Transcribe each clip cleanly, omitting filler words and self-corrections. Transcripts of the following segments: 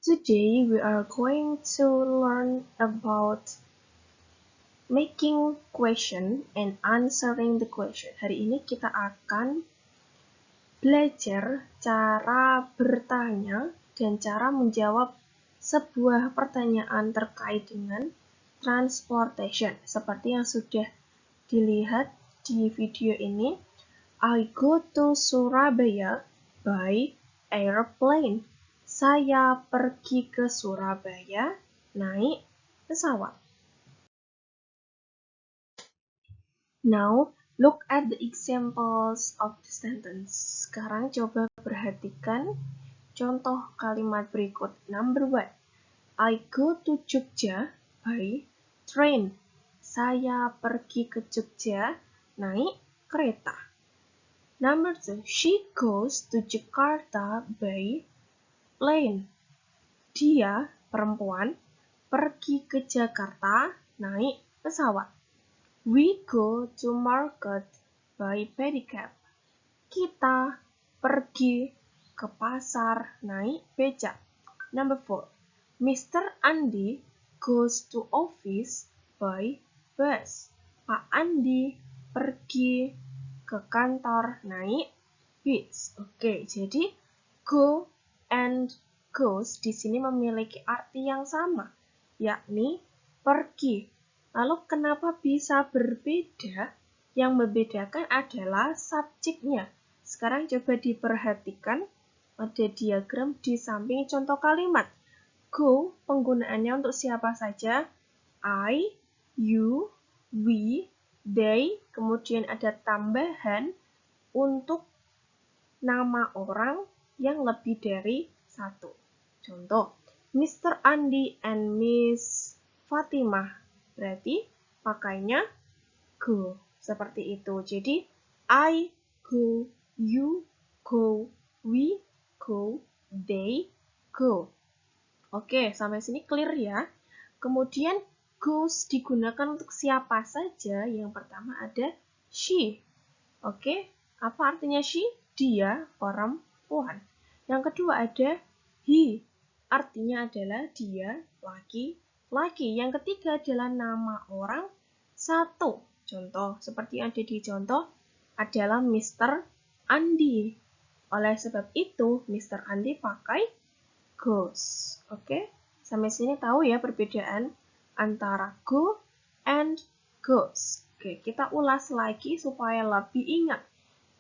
Today we are going to learn about making question and answering the question. Hari ini kita akan belajar cara bertanya dan cara menjawab sebuah pertanyaan terkait dengan transportation. Seperti yang sudah dilihat di video ini, I go to Surabaya by airplane. Saya pergi ke Surabaya naik pesawat. Now, look at the examples of the sentence. Sekarang coba perhatikan contoh kalimat berikut. Number 1. I go to Jogja by train. Saya pergi ke Jogja naik kereta. Number 2. She goes to Jakarta by plane. Dia, perempuan, pergi ke Jakarta naik pesawat. We go to market by pedicab. Kita pergi ke pasar naik becak. Number 4. Mr. Andi goes to office by bus. Pak Andi pergi ke kantor naik bis. Oke, jadi go and goes di sini memiliki arti yang sama, yakni pergi. Lalu kenapa bisa berbeda? Yang membedakan adalah subjeknya. Sekarang coba diperhatikan, ada diagram di samping contoh kalimat. Go penggunaannya untuk siapa saja? I, you, we, they, kemudian ada tambahan untuk nama orang yang lebih dari satu. Contoh, Mr. Andi and Miss Fatimah. Berarti pakainya go. Seperti itu. Jadi, I go, you go, we go, they go. Oke, sampai sini clear ya. Kemudian, goes digunakan untuk siapa saja. Yang pertama ada she. Oke, apa artinya she? Dia, perempuan. Yang kedua ada he. Artinya adalah dia, laki-laki. Yang ketiga adalah nama orang satu. Contoh, seperti yang ada di contoh, adalah Mr. Andi. Oleh sebab itu, Mr. Andi pakai goes. Oke, sampai sini tahu ya perbedaan antara go and goes. Oke, kita ulas lagi supaya lebih ingat.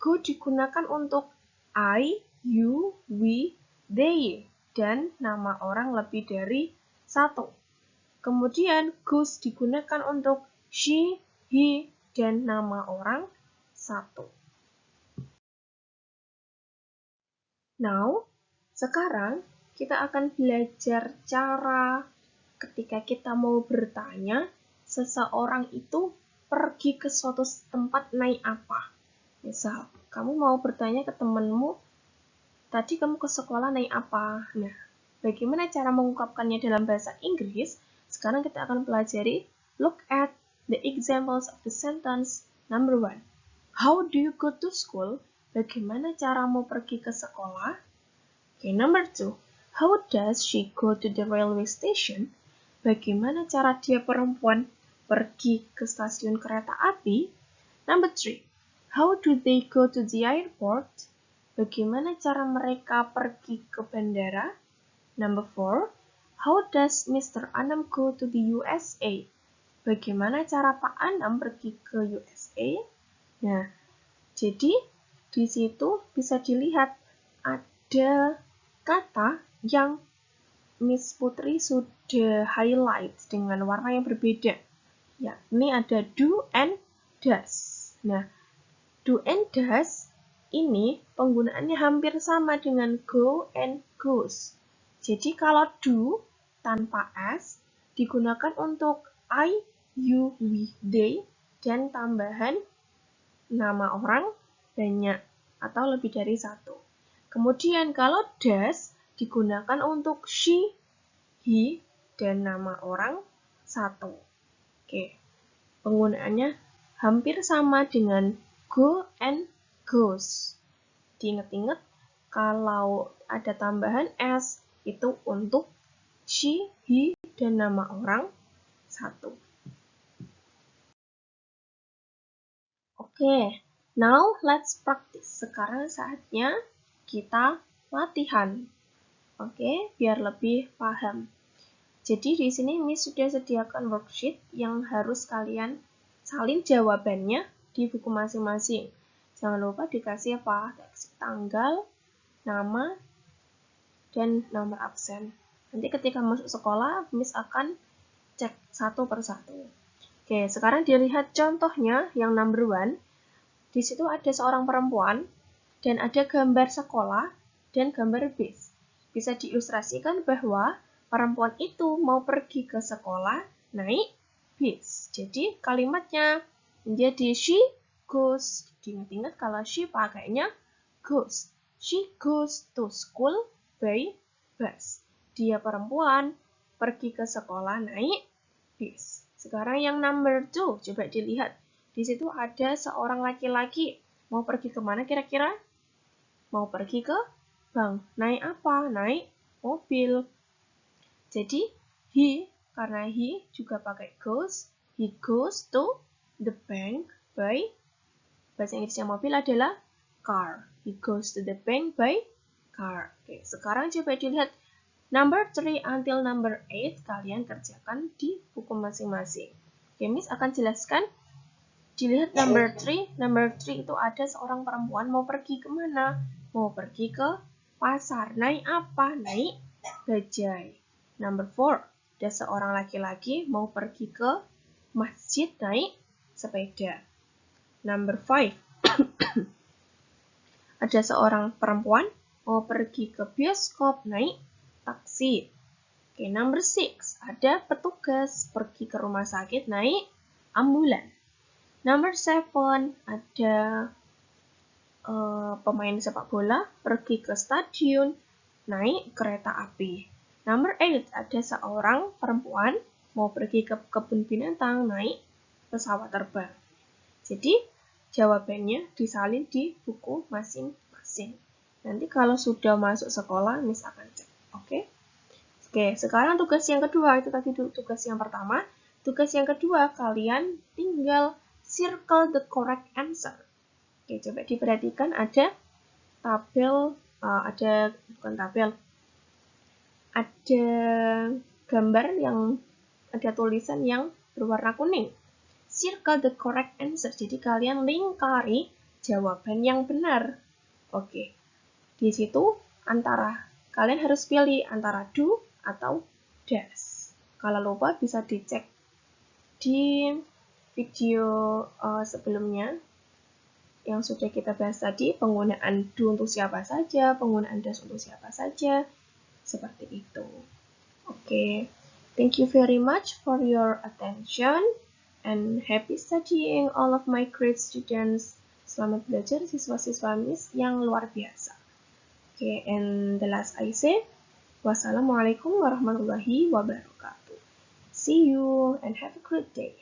Go digunakan untuk I, you, we, they, dan nama orang lebih dari satu. Kemudian goes digunakan untuk she, he, dan nama orang satu. Now, sekarang kita akan belajar cara ketika kita mau bertanya, seseorang itu pergi ke suatu tempat naik apa. Misal, kamu mau bertanya ke temanmu, tadi kamu ke sekolah naik apa? Nah, bagaimana cara mengungkapkannya dalam bahasa Inggris? Sekarang kita akan pelajari, look at the examples of the sentence. Number 1. How do you go to school? Bagaimana caramu pergi ke sekolah? Okay, number 2. How does she go to the railway station? Bagaimana cara dia perempuan pergi ke stasiun kereta api? Number 3. How do they go to the airport? Bagaimana cara mereka pergi ke bandara? Number 4. How does Mr. Anam go to the USA? Bagaimana cara Pak Anam pergi ke USA? Nah, jadi di situ bisa dilihat ada kata yang Miss Putri sudah highlight dengan warna yang berbeda. Yakni ada do and does. Nah, do and does ini penggunaannya hampir sama dengan go and goes. Jadi kalau do tanpa s digunakan untuk I, you, we, they, dan tambahan nama orang banyak atau lebih dari satu. Kemudian kalau does digunakan untuk she, he, dan nama orang satu. Oke, penggunaannya hampir sama dengan go and goes. Diingat-ingat, kalau ada tambahan s itu untuk she, he, dan nama orang 1. Oke, now let's practice. Sekarang saatnya kita latihan. Oke, biar lebih paham. Jadi di sini Miss sudah sediakan worksheet yang harus kalian salin jawabannya di buku masing-masing. Jangan lupa dikasih apa? Teks tanggal, nama, dan nomor absen. Nanti ketika masuk sekolah, Miss akan cek satu persatu. Oke, sekarang dilihat contohnya yang number 1. Di situ ada seorang perempuan dan ada gambar sekolah dan gambar bis. Bisa diilustrasikan bahwa perempuan itu mau pergi ke sekolah naik bis. Jadi kalimatnya menjadi she goes. Diingat-ingat kalau she pakainya goes. She goes to school by bus. Dia perempuan pergi ke sekolah naik bis. Sekarang yang number 2, coba dilihat. Di situ ada seorang laki-laki. Mau pergi kemana kira-kira? Mau pergi ke bank. Naik apa? Naik mobil. Jadi, he, karena he juga pakai goes. He goes to the bank by, bahasa Inggrisnya mobil adalah car. He goes to the bank by car. Oke, sekarang coba dilihat. Number 3 until number 8 kalian kerjakan di buku masing-masing. Oke, Miss akan jelaskan. Dilihat number 3. Number 3 itu ada seorang perempuan mau pergi kemana? Mau pergi ke pasar. Naik apa? Naik bajai. Number 4. Ada seorang laki-laki mau pergi ke masjid naik sepeda. Number 5. Ada seorang perempuan mau pergi ke bioskop naik taksi. Oke, number 6. Ada petugas pergi ke rumah sakit naik ambulan. Number 7. Ada pemain sepak bola pergi ke stadion naik kereta api. Number 8. Ada seorang perempuan mau pergi ke kebun binatang naik pesawat terbang. Jadi, jawabannya disalin di buku masing-masing. Nanti kalau sudah masuk sekolah, Miss akan cek. Oke, sekarang tugas yang kedua, itu tadi tugas yang pertama. Tugas yang kedua, kalian tinggal circle the correct answer. Oke, coba diperhatikan ada tabel, ada gambar yang ada tulisan yang berwarna kuning. Circle the correct answer, jadi kalian lingkari jawaban yang benar. Oke, di situ kalian harus pilih antara do atau does. Kalau lupa bisa dicek di video sebelumnya yang sudah kita bahas tadi, penggunaan do untuk siapa saja, penggunaan does untuk siapa saja, seperti itu. Oke, thank you very much for your attention and happy studying all of my great students. Selamat belajar siswa-siswa Miss yang luar biasa. Oke, and the last I say, wassalamualaikum warahmatullahi wabarakatuh. See you and have a good day.